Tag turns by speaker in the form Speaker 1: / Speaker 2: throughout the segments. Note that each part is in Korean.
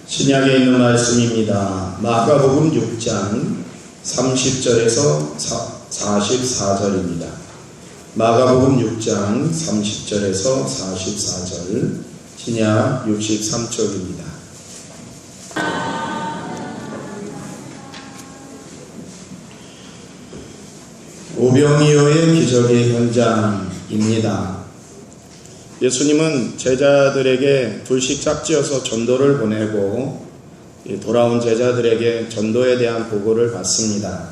Speaker 1: 신약에 있는 말씀입니다. 마가복음 6장 30절에서 44절입니다. 마가복음 6장 30절에서 44절, 신약 63쪽입니다. 오병이어의 기적의 현장입니다. 예수님은 제자들에게 둘씩 짝지어서 전도를 보내고 돌아온 제자들에게 전도에 대한 보고를 받습니다.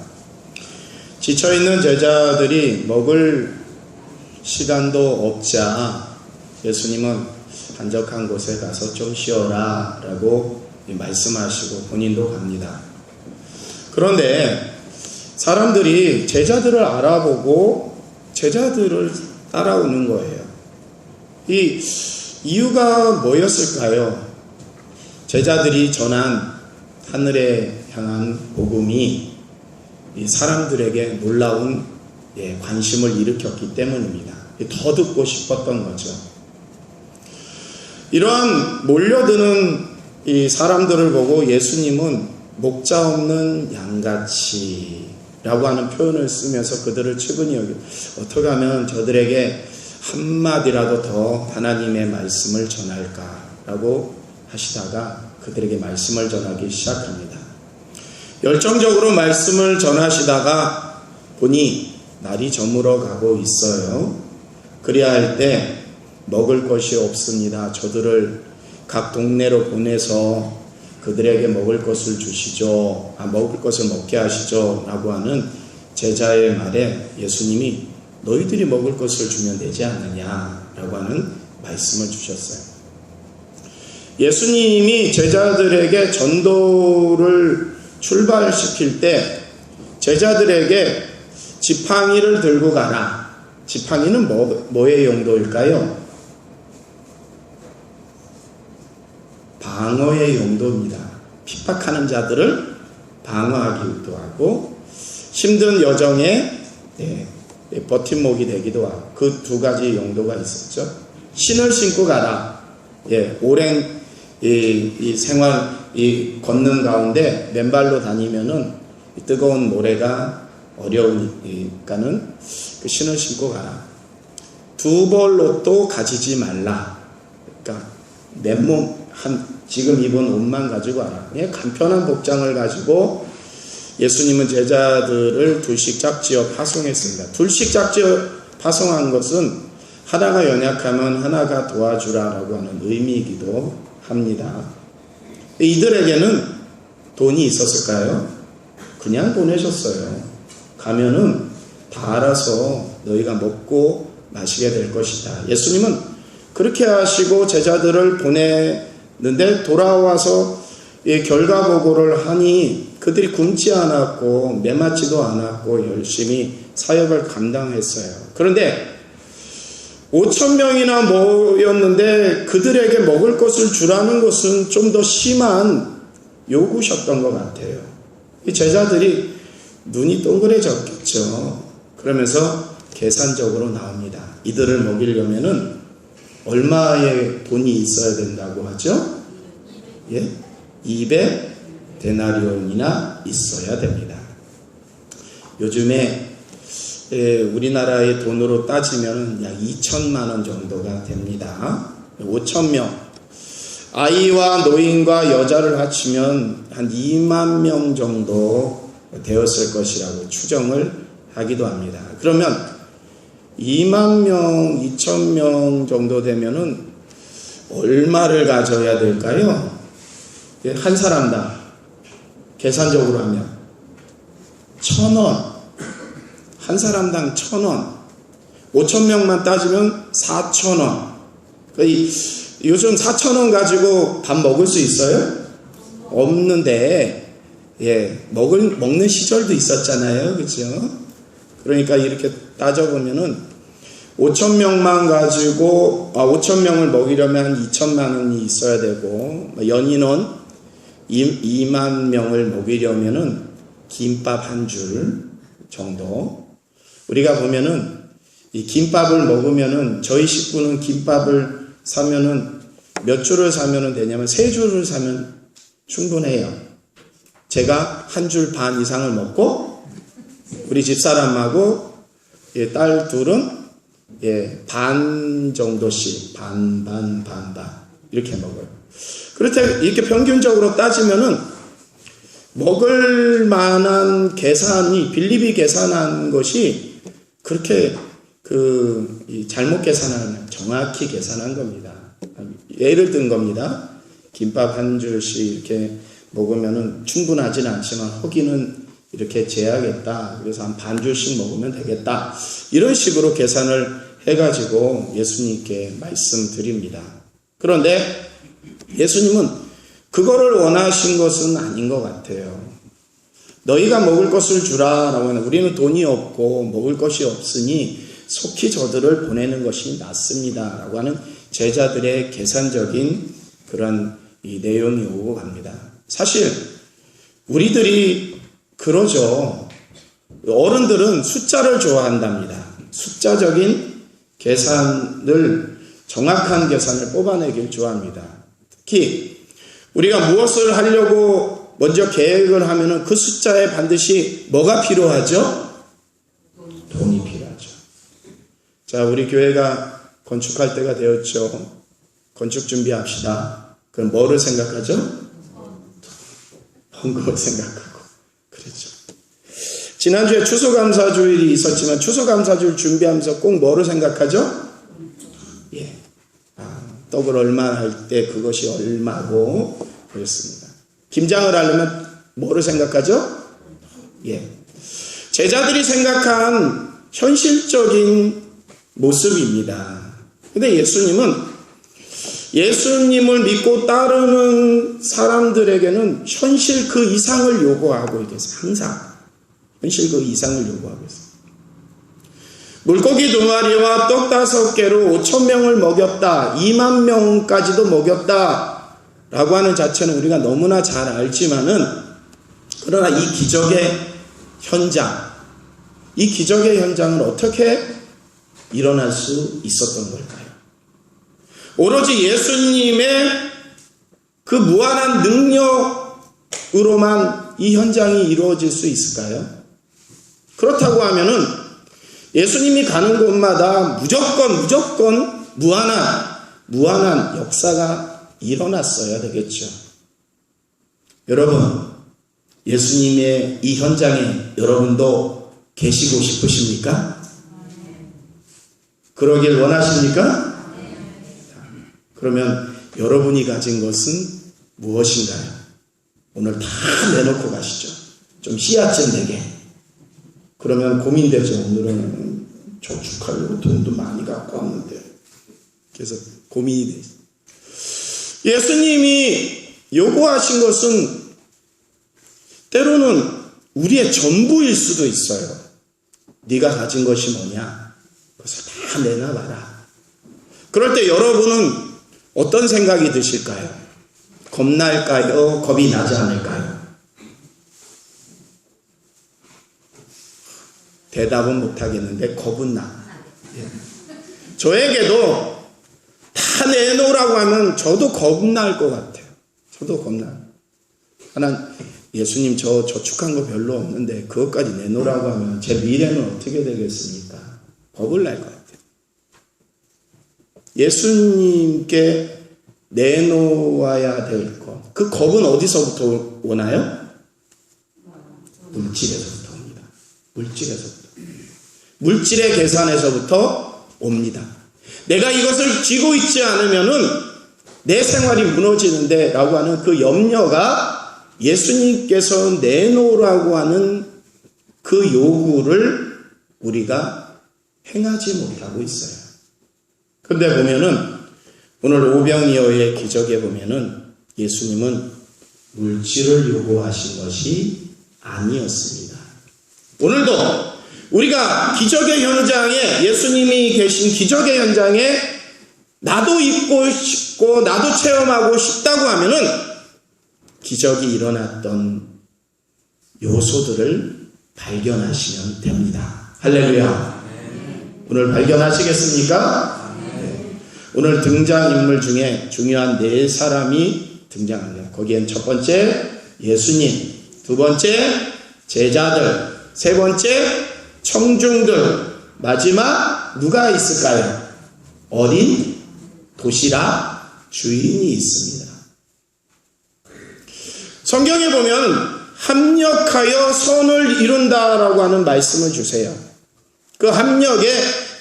Speaker 1: 지쳐있는 제자들이 먹을 시간도 없자 예수님은 한적한 곳에 가서 좀 쉬어라 라고 말씀하시고 본인도 갑니다. 그런데 사람들이 제자들을 알아보고 제자들을 따라오는 거예요. 이 이유가 뭐였을까요? 제자들이 전한 하늘에 향한 복음이 이 사람들에게 놀라운 관심을 일으켰기 때문입니다. 더 듣고 싶었던 거죠. 이러한 몰려드는 이 사람들을 보고 예수님은 목자 없는 양같이 라고 하는 표현을 쓰면서 그들을 측은히 여기고, 어떻게 하면 저들에게 한마디라도 더 하나님의 말씀을 전할까라고 하시다가 그들에게 말씀을 전하기 시작합니다. 열정적으로 말씀을 전하시다가 보니 날이 저물어 가고 있어요. 그래야 할 때 먹을 것이 없습니다. 저들을 각 동네로 보내서 그들에게 먹을 것을 주시죠. 먹을 것을 먹게 하시죠. 라고 하는 제자의 말에 예수님이 너희들이 먹을 것을 주면 되지 않느냐 라고 하는 말씀을 주셨어요. 예수님이 제자들에게 전도를 출발시킬 때 제자들에게 지팡이를 들고 가라. 지팡이는 뭐의 용도일까요? 방어의 용도입니다. 핍박하는 자들을 방어하기도 하고 힘든 여정에 버팀목이 되기도 하고 그 두 가지 용도가 있었죠. 신을 신고 가라. 오랜 이 생활 걷는 가운데 맨발로 다니면은 뜨거운 모래가 어려우니까는 그 신을 신고 가라. 두 벌로 또 가지지 말라. 그러니까 맨몸 지금 입은 옷만 가지고 와라. 간편한 복장을 가지고 예수님은 제자들을 둘씩 짝지어 파송했습니다. 둘씩 짝지어 파송한 것은 하나가 연약하면 하나가 도와주라라고 하는 의미이기도 합니다. 이들에게는 돈이 있었을까요? 그냥 보내셨어요. 가면은 다 알아서 너희가 먹고 마시게 될 것이다. 예수님은 그렇게 하시고 제자들을 보내는데 돌아와서 결과 보고를 하니 그들이 굶지 않았고 메마지도 않았고 열심히 사역을 감당했어요. 그런데 5,000명이나 모였는데 그들에게 먹을 것을 주라는 것은 좀 더 심한 요구셨던 것 같아요. 이 제자들이 눈이 동그래졌겠죠. 그러면서 계산적으로 나옵니다. 이들을 먹이려면은 얼마의 돈이 있어야 된다고 하죠? 200데나리온이나 있어야 됩니다. 요즘에 우리나라의 돈으로 따지면 약 2천만 원 정도가 됩니다. 5,000명. 아이와 노인과 여자를 합치면 한 2만 명 정도 되었을 것이라고 추정을 하기도 합니다. 그러면 2만 명, 2,000명 정도 되면은 얼마를 가져야 될까요? 한 사람당 계산적으로 하면 1,000원. 한 사람당 1,000원. 5,000명만 따지면 4,000원. 요즘 4,000원 가지고 밥 먹을 수 있어요? 없는데, 먹는 시절도 있었잖아요. 그죠? 그러니까 이렇게 따져보면은 5,000명만 가지고 5,000명을 먹이려면 한 2천만 원이 있어야 되고 연인원 2만 명을 먹이려면은 김밥 한 줄 정도. 우리가 보면은 이 김밥을 먹으면은 저희 식구는 김밥을 사면은 몇 줄을 사면은 되냐면 3줄을 사면 충분해요. 제가 한 줄 반 이상을 먹고 우리 집사람하고 딸 둘은 반 정도씩 반 이렇게 먹어요. 그렇게 이렇게 평균적으로 따지면은 먹을 만한 계산이 빌립이 계산한 것이 그렇게 잘못 계산한 정확히 계산한 겁니다. 예를 든 겁니다. 김밥 한 줄씩 이렇게 먹으면은 충분하진 않지만 허기는 이렇게 재야겠다. 그래서 한 반 줄씩 먹으면 되겠다. 이런 식으로 계산을 해가지고 예수님께 말씀드립니다. 그런데 예수님은 그거를 원하신 것은 아닌 것 같아요. 너희가 먹을 것을 주라 라고 하는, 우리는 돈이 없고 먹을 것이 없으니 속히 저들을 보내는 것이 낫습니다 라고 하는 제자들의 계산적인 그런 이 내용이 오고 갑니다. 사실 우리들이 그러죠. 어른들은 숫자를 좋아한답니다. 숫자적인 계산을, 정확한 계산을 뽑아내길 좋아합니다. 특히 우리가 무엇을 하려고 먼저 계획을 하면은 그 숫자에 반드시 뭐가 필요하죠? 돈이 필요하죠. 자, 우리 교회가 건축할 때가 되었죠. 건축 준비합시다. 그럼 뭐를 생각하죠? 헌금을 생각하고 그렇죠. 지난주에 추수감사주일이 있었지만 추수감사주일 준비하면서 꼭 뭐를 생각하죠? 떡을 얼마 할 때 그것이 얼마고 그랬습니다. 김장을 하려면 뭐를 생각하죠? 제자들이 생각한 현실적인 모습입니다. 근데 예수님을 믿고 따르는 사람들에게는 현실 그 이상을 요구하고 계세요. 항상 현실 그 이상을 요구하고 있어요. 물고기 2마리와 떡 5개로 5,000명을 먹였다. 2만 명까지도 먹였다. 라고 하는 자체는 우리가 너무나 잘 알지만은, 그러나 이 기적의 현장은 어떻게 일어날 수 있었던 걸까요? 오로지 예수님의 그 무한한 능력으로만 이 현장이 이루어질 수 있을까요? 그렇다고 하면은 예수님이 가는 곳마다 무조건 무한한 역사가 일어났어야 되겠죠. 여러분, 예수님의 이 현장에 여러분도 계시고 싶으십니까? 그러길 원하십니까? 그러면 여러분이 가진 것은 무엇인가요? 오늘 다 내놓고 가시죠. 좀 씨앗좀 되게. 그러면 고민되죠. 오늘은 저축하려고 돈도 많이 갖고 왔는데. 그래서 고민이 되죠. 예수님이 요구하신 것은 때로는 우리의 전부일 수도 있어요. 네가 가진 것이 뭐냐? 그것을 다 내놔봐라. 그럴 때 여러분은 어떤 생각이 드실까요? 겁날까요? 겁이 나지 않을까요? 대답은 못하겠는데 겁은 나. 저에게도 다 내놓으라고 하면 저도 겁날 것 같아요. 저도 겁나요. 하나, 예수님 저 저축한 거 별로 없는데 그것까지 내놓으라고 하면 제 미래는 어떻게 되겠습니까? 겁을 날 것 같아요. 예수님께 내놓아야 될 것. 그 겁은 어디서부터 오나요? 물질에서부터 옵니다. 물질의 계산에서부터 옵니다. 내가 이것을 쥐고 있지 않으면은 내 생활이 무너지는데 라고 하는 그 염려가 예수님께서 내놓으라고 하는 그 요구를 우리가 행하지 못하고 있어요. 근데 보면은 오늘 오병이어의 기적에 보면은 예수님은 물질을 요구하신 것이 아니었습니다. 오늘도 우리가 기적의 현장에, 예수님이 계신 기적의 현장에 나도 있고 싶고 나도 체험하고 싶다고 하면은 기적이 일어났던 요소들을 발견하시면 됩니다. 할렐루야. 오늘 발견하시겠습니까? 네. 오늘 등장인물 중에 중요한 4사람이 등장하네요. 거기엔 첫 번째 예수님, 두 번째 제자들, 세 번째 청중들, 마지막 누가 있을까요? 어린 도시락 주인이 있습니다. 성경에 보면 합력하여 선을 이룬다라고 하는 말씀을 주세요. 그 합력에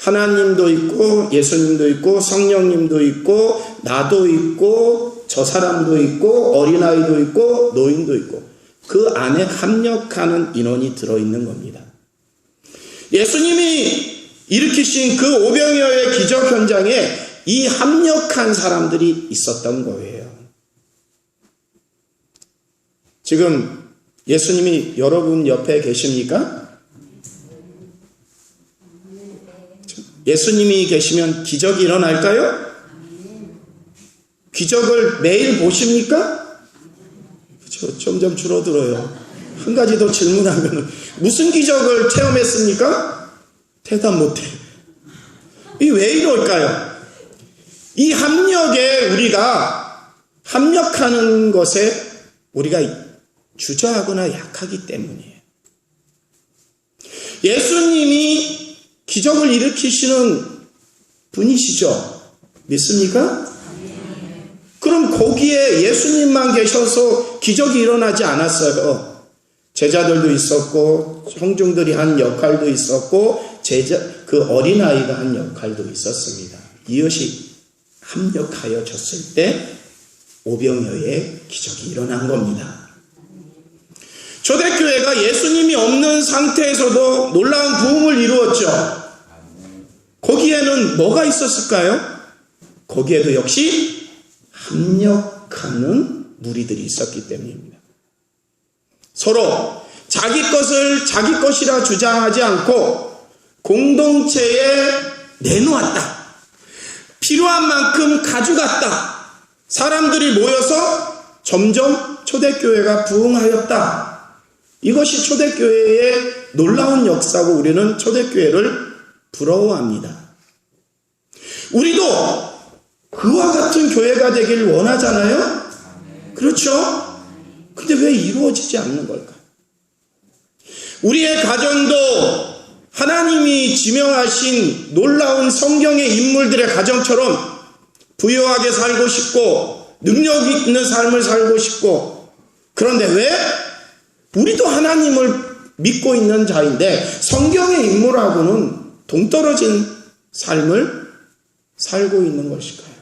Speaker 1: 하나님도 있고 예수님도 있고 성령님도 있고 나도 있고 저 사람도 있고 어린아이도 있고 노인도 있고 그 안에 합력하는 인원이 들어있는 겁니다. 예수님이 일으키신 그 500여의 기적 현장에 이 합력한 사람들이 있었던 거예요. 지금 예수님이 여러분 옆에 계십니까? 예수님이 계시면 기적이 일어날까요? 기적을 매일 보십니까? 그렇죠. 점점 줄어들어요. 한 가지 더 질문하면 무슨 기적을 체험했습니까? 대답 못해. 이 왜 이럴까요? 이 합력에 우리가 합력하는 것에 우리가 주저하거나 약하기 때문이에요. 예수님이 기적을 일으키시는 분이시죠? 믿습니까? 그럼 거기에 예수님만 계셔서 기적이 일어나지 않았어요. 제자들도 있었고 청중들이 한 역할도 있었고 그 어린아이가 한 역할도 있었습니다. 이것이 합력하여졌을 때 500여의 기적이 일어난 겁니다. 초대교회가 예수님이 없는 상태에서도 놀라운 부흥을 이루었죠. 거기에는 뭐가 있었을까요? 거기에도 역시 합력하는 무리들이 있었기 때문입니다. 서로 자기 것을 자기 것이라 주장하지 않고 공동체에 내놓았다. 필요한 만큼 가져갔다. 사람들이 모여서 점점 초대교회가 부흥하였다. 이것이 초대교회의 놀라운 역사고 우리는 초대교회를 부러워합니다. 우리도 그와 같은 교회가 되길 원하잖아요? 그렇죠? 근데 왜 이루어지지 않는 걸까요? 우리의 가정도 하나님이 지명하신 놀라운 성경의 인물들의 가정처럼 부유하게 살고 싶고 능력 있는 삶을 살고 싶고 그런데 왜? 우리도 하나님을 믿고 있는 자인데 성경의 인물하고는 동떨어진 삶을 살고 있는 것일까요?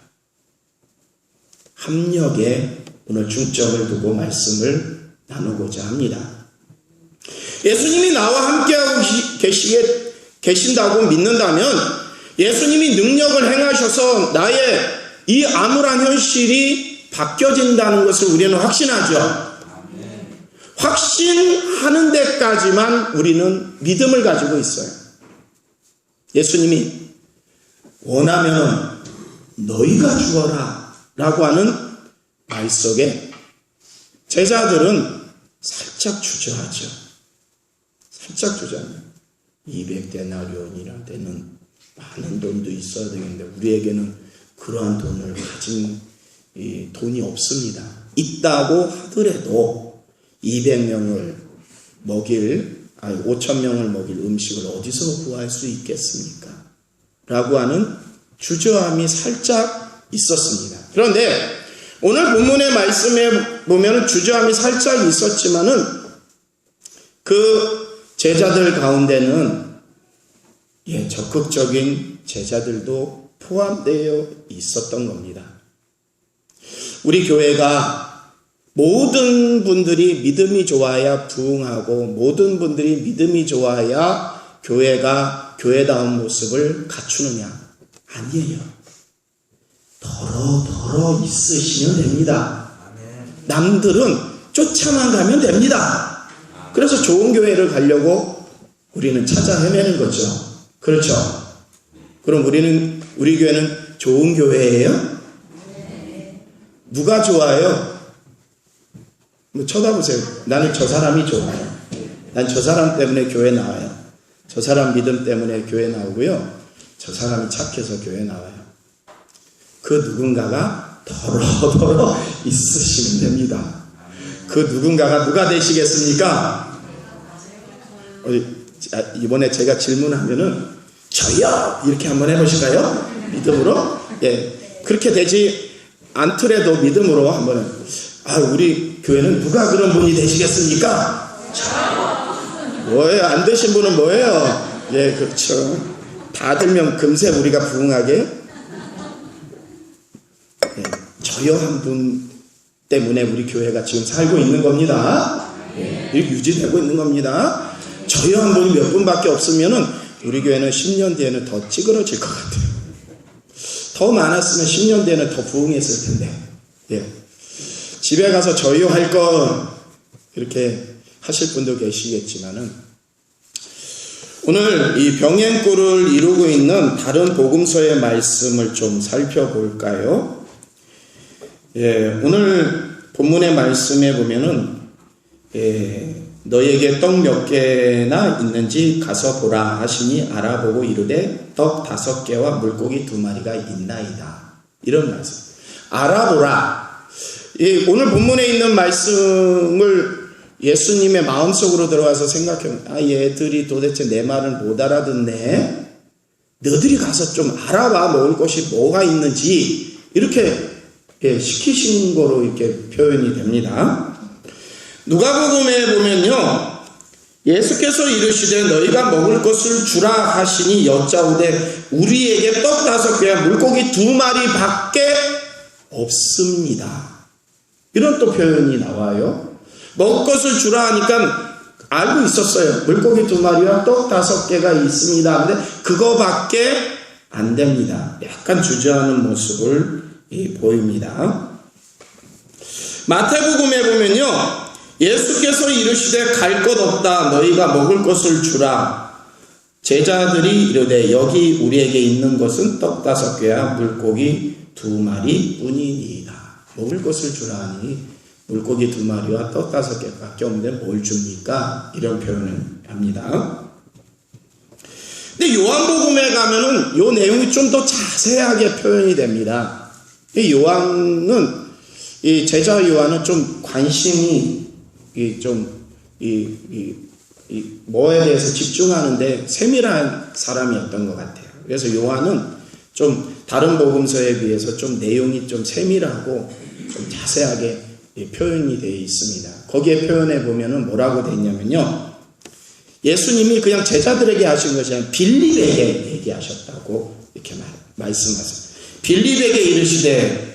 Speaker 1: 합력에 오늘 중점을 두고 말씀을 나누고자 합니다. 예수님이 나와 함께하고 계신다고 믿는다면 예수님이 능력을 행하셔서 나의 이 암울한 현실이 바뀌어진다는 것을 우리는 확신하죠. 확신하는 데까지만 우리는 믿음을 가지고 있어요. 예수님이 원하면 너희가 죽어라 라고 하는 말 속에 제자들은 살짝 주저하죠. 살짝 주저하죠. 200데나리온이나 되는 많은 돈도 있어야 되는데 우리에게는 그러한 돈을 가진 돈이 없습니다. 있다고 하더라도 200명을 먹일 5,000명을 먹일 음식을 어디서 구할 수 있겠습니까? 라고 하는 주저함이 살짝 있었습니다. 그런데 오늘 본문의 말씀에 보면 주저함이 살짝 있었지만은 그 제자들 가운데는 적극적인 제자들도 포함되어 있었던 겁니다. 우리 교회가 모든 분들이 믿음이 좋아야 부흥하고 모든 분들이 믿음이 좋아야 교회가 교회다운 모습을 갖추느냐? 아니에요. 더러 있으시면 됩니다. 남들은 쫓아만 가면 됩니다. 그래서 좋은 교회를 가려고 우리는 찾아 헤매는 거죠. 그렇죠? 그럼 우리 교회는 좋은 교회예요? 누가 좋아요? 쳐다보세요. 나는 저 사람이 좋아요. 난 저 사람 때문에 교회 나와요. 저 사람 믿음 때문에 교회 나오고요. 저 사람이 착해서 교회 나와요. 그 누군가가 더러더러 있으시면 됩니다. 그 누군가가 누가 되시겠습니까? 이번에 제가 질문하면은 저요! 이렇게 한번 해보실까요? 믿음으로? 예. 그렇게 되지 않더라도 믿음으로 한번, 우리 교회는 누가 그런 분이 되시겠습니까? 뭐예요? 안 되신 분은 뭐예요? 예, 그렇죠. 다 들면 금세 우리가 부응하게. 예, 저요 한 분 때문에 우리 교회가 지금 살고 있는 겁니다. 예, 이렇게 유지되고 있는 겁니다. 저요 한 분이 몇 분밖에 없으면은 우리 교회는 10년 뒤에는 더 찌그러질 것 같아요. 더 많았으면 10년 뒤에는 더 부응했을 텐데. 예. 집에 가서 저요 할 거 이렇게 하실 분도 계시겠지만은, 오늘 이 병행꾼을 이루고 있는 다른 복음서의 말씀을 좀 살펴볼까요? 예, 오늘 본문의 말씀에 보면은, 너에게 떡 몇 개나 있는지 가서 보라 하시니 알아보고 이르되 떡 5개와 물고기 2마리가 있나이다. 이런 말씀. 알아보라. 오늘 본문에 있는 말씀을 예수님의 마음속으로 들어가서 생각해보면, 얘들이 도대체 내 말을 못 알아듣네. 너들이 가서 좀 알아봐. 먹을 것이 뭐가 있는지. 이렇게 시키신 거로 이렇게 표현이 됩니다. 누가복음에 보면요, 예수께서 이르시되 너희가 먹을 것을 주라 하시니 여짜오되 우리에게 떡 5개와 물고기 2마리 밖에 없습니다. 이런 또 표현이 나와요. 먹을 것을 주라 하니까 알고 있었어요. 물고기 2마리와 떡 5개가 있습니다. 근데 그거밖에 안 됩니다. 약간 주저하는 모습을 보입니다. 마태복음에 보면요, 예수께서 이르시되 갈 것 없다. 너희가 먹을 것을 주라. 제자들이 이르되 여기 우리에게 있는 것은 떡 5개와 물고기 2마리 뿐이니이다. 먹을 것을 주라 하니 물고기 2마리와 떡 5개밖에 없는데 뭘 줍니까? 이런 표현을 합니다. 근데 요한복음에 가면은 요 내용이 좀 더 자세하게 표현이 됩니다. 이 요한은, 이 제자 요한은 좀 관심이 뭐에 대해서 집중하는데 세밀한 사람이었던 것 같아요. 그래서 요한은 좀 다른 복음서에 비해서 좀 내용이 좀 세밀하고 좀 자세하게 표현이 되어 있습니다. 거기에 표현해 보면은 뭐라고 되어 있냐면요, 예수님이 그냥 제자들에게 하신 것이 아니라 빌립에게 얘기하셨다고 이렇게 말씀하세요. 빌립에게 이르시되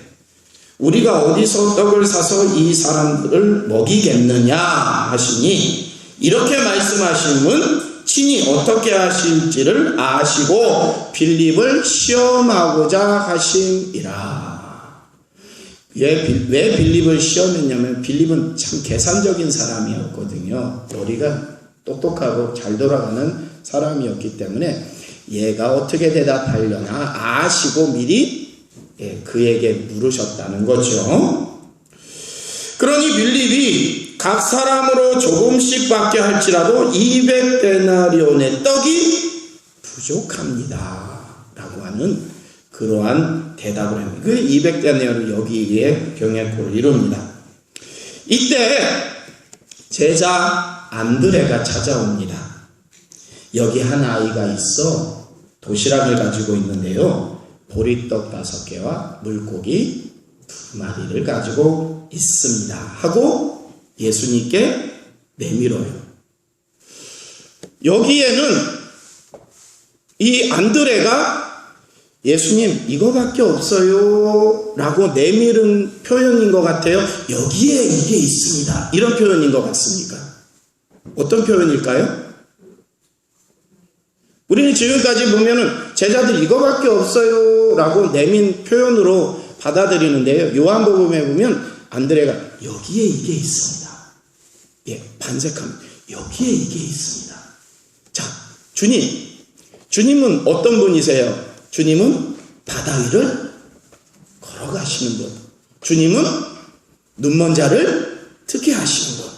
Speaker 1: 우리가 어디서 떡을 사서 이 사람들을 먹이겠느냐 하시니, 이렇게 말씀하심은 친히 어떻게 하실지를 아시고 빌립을 시험하고자 하심이라. 왜 빌립을 시험했냐면 빌립은 참 계산적인 사람이었거든요. 머리가 똑똑하고 잘 돌아가는 사람이었기 때문에 얘가 어떻게 대답하려나 아시고 미리 그에게 물으셨다는 거죠. 그러니 빌립이 각 사람으로 조금씩 받게 할지라도 200데나리온의 떡이 부족합니다 라고 하는 그러한 대답을 합니다. 그 200데나리온이 여기에 병행꾼을 이룹니다. 이때 제자 안드레가 찾아옵니다. 여기 한 아이가 있어 도시락을 가지고 있는데요, 보리떡 5개와 물고기 2마리를 가지고 있습니다 하고 예수님께 내밀어요. 여기에는 이 안드레가 예수님 이거밖에 없어요 라고 내밀은 표현인 것 같아요. 여기에 이게 있습니다 이런 표현인 것 같습니까? 어떤 표현일까요? 우리는 지금까지 보면은 제자들 이거밖에 없어요 라고 내민 표현으로 받아들이는데요, 요한복음에 보면 안드레가 여기에 이게 있습니다. 반색합니다. 여기에 이게 있습니다. 자, 주님은 어떤 분이세요? 주님은 바다 위를 걸어가시는 분. 주님은 눈먼 자를 듣게 하시는 분.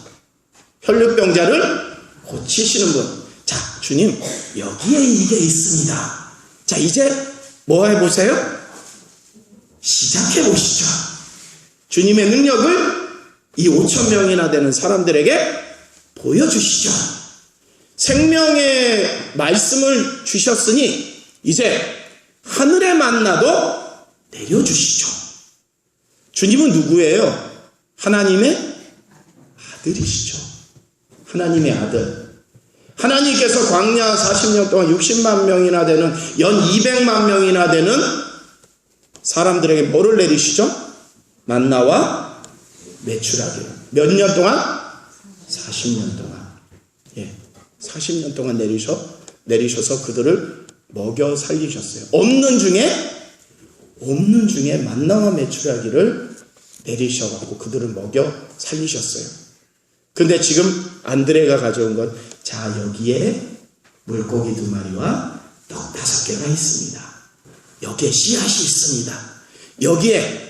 Speaker 1: 혈루병자를 고치시는 분. 자, 주님 여기에 이게 있습니다. 자, 이제 뭐 해보세요? 시작해 보시죠. 주님의 능력을 이 5천 명이나 되는 사람들에게 보여주시죠. 생명의 말씀을 주셨으니 이제 하늘의 만나도 내려주시죠. 주님은 누구예요? 하나님의 아들이시죠. 하나님의 아들. 하나님께서 광야 40년 동안 60만 명이나 되는 연 200만 명이나 되는 사람들에게 뭐를 내리시죠? 만나와 메추라기를. 몇 년 동안? 40년 동안. 40년 동안 내리셔서 그들을 먹여 살리셨어요. 없는 중에 만나와 메추라기를 내리셔갖고 그들을 먹여 살리셨어요. 근데 지금 안드레가 가져온 건, 자, 여기에 물고기 2마리와 떡 5개가 있습니다. 여기에 씨앗이 있습니다. 여기에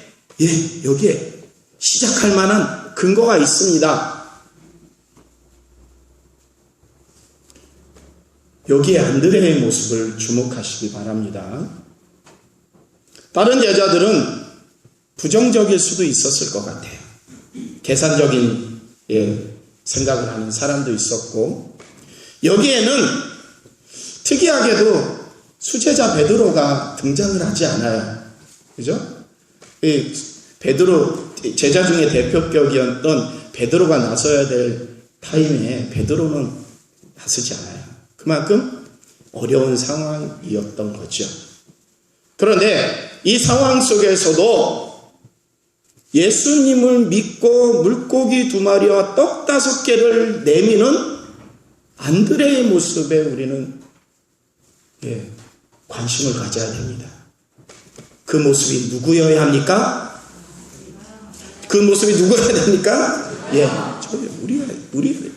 Speaker 1: 시작할 만한 근거가 있습니다. 여기에 안드레의 모습을 주목하시기 바랍니다. 다른 제자들은 부정적일 수도 있었을 것 같아요. 계산적인 생각을 하는 사람도 있었고, 여기에는 특이하게도 수제자 베드로가 등장을 하지 않아요. 그죠? 베드로, 제자 중에 대표격이었던 베드로가 나서야 될 타임에 베드로는 나서지 않아요. 그만큼 어려운 상황이었던 거죠. 그런데 이 상황 속에서도 예수님을 믿고 물고기 2마리와 떡 5개를 내미는 안드레의 모습에 우리는 관심을 가져야 됩니다. 그 모습이 누구여야 합니까? 그 모습이 누구여야 됩니까? 저요. 우리가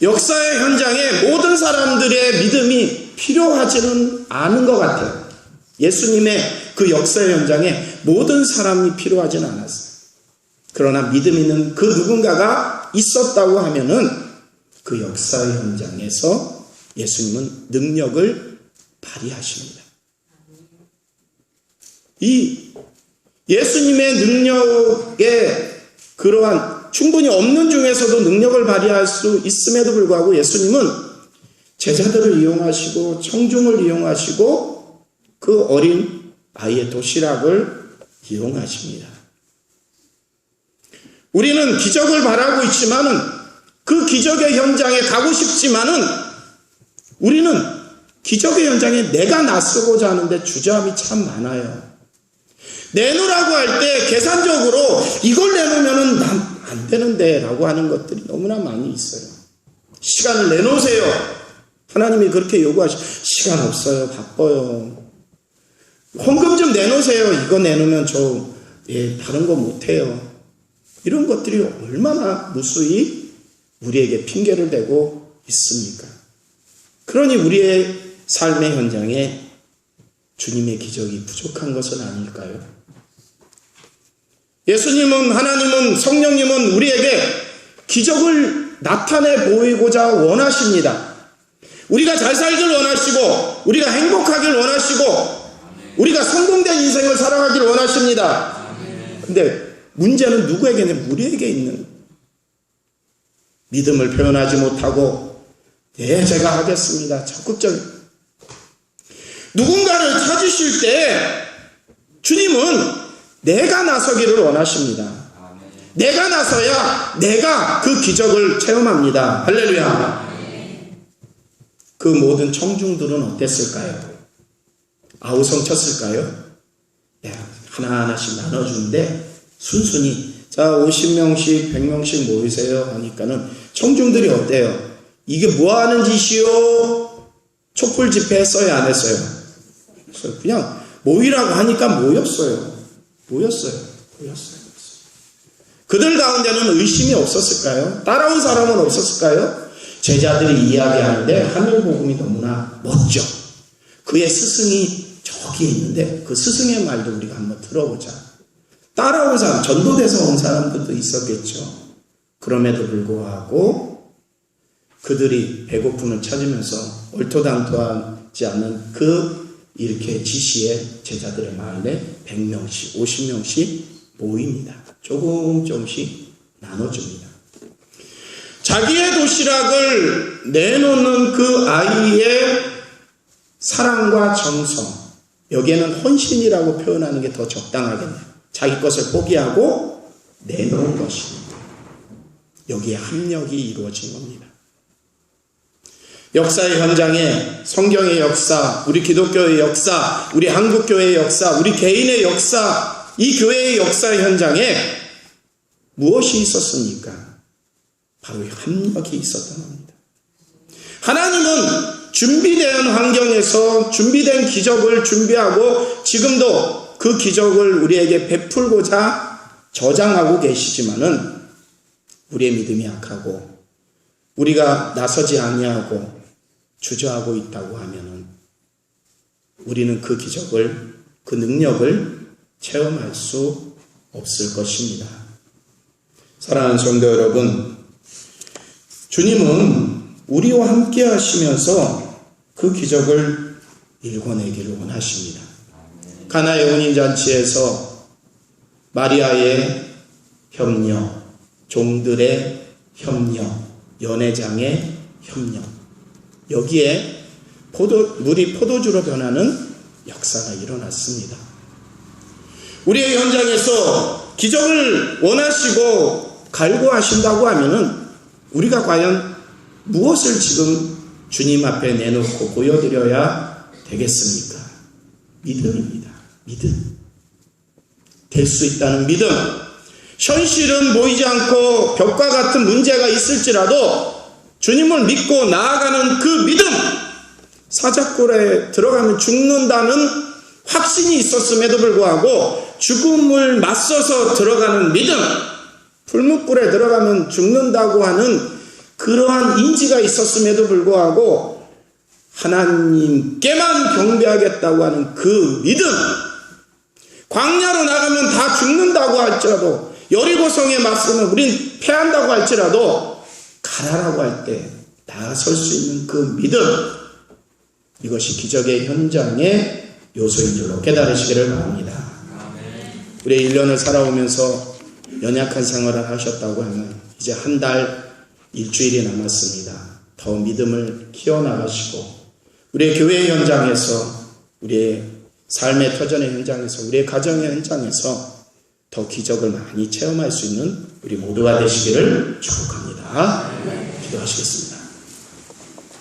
Speaker 1: 역사의 현장에 모든 사람들의 믿음이 필요하지는 않은 것 같아요. 예수님의 그 역사의 현장에 모든 사람이 필요하지는 않았어요. 그러나 믿음 있는 그 누군가가 있었다고 하면은 그 역사의 현장에서 예수님은 능력을 발휘하십니다. 이 예수님의 능력에 그러한 충분히 없는 중에서도 능력을 발휘할 수 있음에도 불구하고 예수님은 제자들을 이용하시고 청중을 이용하시고 그 어린 아이의 도시락을 이용하십니다. 우리는 기적을 바라고 있지만은 그 기적의 현장에 가고 싶지만은 우리는 기적의 현장에 내가 나서고자 하는데 주저함이 참 많아요. 내놓으라고 할 때 계산적으로 이걸 내놓으면은 난 안 되는데 라고 하는 것들이 너무나 많이 있어요. 시간을 내놓으세요. 하나님이 그렇게 요구하시고, 시간 없어요. 바빠요. 헌금 좀 내놓으세요. 이거 내놓으면 다른 거 못해요. 이런 것들이 얼마나 무수히 우리에게 핑계를 대고 있습니까? 그러니 우리의 삶의 현장에 주님의 기적이 부족한 것은 아닐까요? 예수님은, 하나님은, 성령님은 우리에게 기적을 나타내 보이고자 원하십니다. 우리가 잘 살길 원하시고, 우리가 행복하길 원하시고, 우리가 성공된 인생을 살아가길 원하십니다. 근데 문제는 누구에게는? 우리에게 있는 믿음을 표현하지 못하고, 제가 하겠습니다. 적극적인 누군가를 찾으실 때 주님은 내가 나서기를 원하십니다. 내가 나서야 내가 그 기적을 체험합니다. 할렐루야. 그 모든 청중들은 어땠을까요? 아우성 쳤을까요? 하나하나씩 나눠주는데 순순히, 자, 50명씩 100명씩 모이세요 하니까는 청중들이 어때요? 이게 뭐 하는 짓이요? 촛불 집회 했어요, 안 했어요? 그냥 모이라고 하니까 모였어요. 그들 가운데는 의심이 없었을까요? 따라온 사람은 없었을까요? 제자들이 이야기하는데 하늘 복음이 너무나 멋져. 그의 스승이 저기에 있는데 그 스승의 말도 우리가 한번 들어보자. 따라온 사람, 전도돼서 온 사람들도 있었겠죠. 그럼에도 불구하고 그들이 배고픔을 찾으면서 얼토당토하지 않은 그 이렇게 지시에 제자들의 마음에 100명씩 50명씩 모입니다. 조금씩 나눠줍니다. 자기의 도시락을 내놓는 그 아이의 사랑과 정성, 여기에는 헌신이라고 표현하는 게 더 적당하겠네요. 자기 것을 포기하고 내놓은 것입니다. 여기에 합력이 이루어진 겁니다. 역사의 현장에 성경의 역사, 우리 기독교의 역사, 우리 한국교회의 역사, 우리 개인의 역사, 이 교회의 역사의 현장에 무엇이 있었습니까? 바로 합력이 있었던 겁니다. 하나님은 준비된 환경에서 준비된 기적을 준비하고 지금도 그 기적을 우리에게 베풀고자 저장하고 계시지만은 우리의 믿음이 약하고 우리가 나서지 아니하고 주저하고 있다고 하면은 우리는 그 기적을, 그 능력을 체험할 수 없을 것입니다. 사랑하는 성도 여러분, 주님은 우리와 함께 하시면서 그 기적을 일궈내기를 원하십니다. 가나의 혼인잔치에서 마리아의 협력, 종들의 협력, 연회장의 협력, 여기에 물이 포도주로 변하는 역사가 일어났습니다. 우리의 현장에서 기적을 원하시고 갈구하신다고 하면은 우리가 과연 무엇을 지금 주님 앞에 내놓고 보여드려야 되겠습니까? 믿음입니다. 믿음. 될 수 있다는 믿음. 현실은 보이지 않고 벽과 같은 문제가 있을지라도 주님을 믿고 나아가는 그 믿음. 사자굴에 들어가면 죽는다는 확신이 있었음에도 불구하고 죽음을 맞서서 들어가는 믿음. 불못불에 들어가면 죽는다고 하는 그러한 인지가 있었음에도 불구하고 하나님께만 경배하겠다고 하는 그 믿음. 광야로 나가면 다 죽는다고 할지라도, 여리고성에 맞서면 우린 패한다고 할지라도 가라라고 할 때 나설 수 있는 그 믿음, 이것이 기적의 현장의 요소인 줄로 깨달으시기를 바랍니다. 우리 1년을 살아오면서 연약한 생활을 하셨다고 하면 이제 한 달, 일주일이 남았습니다. 더 믿음을 키워나가시고 우리의 교회 현장에서, 우리의 삶의 터전의 현장에서, 우리의 가정의 현장에서 더 기적을 많이 체험할 수 있는 우리 모두가 되시기를 축복합니다. 기도하시겠습니다.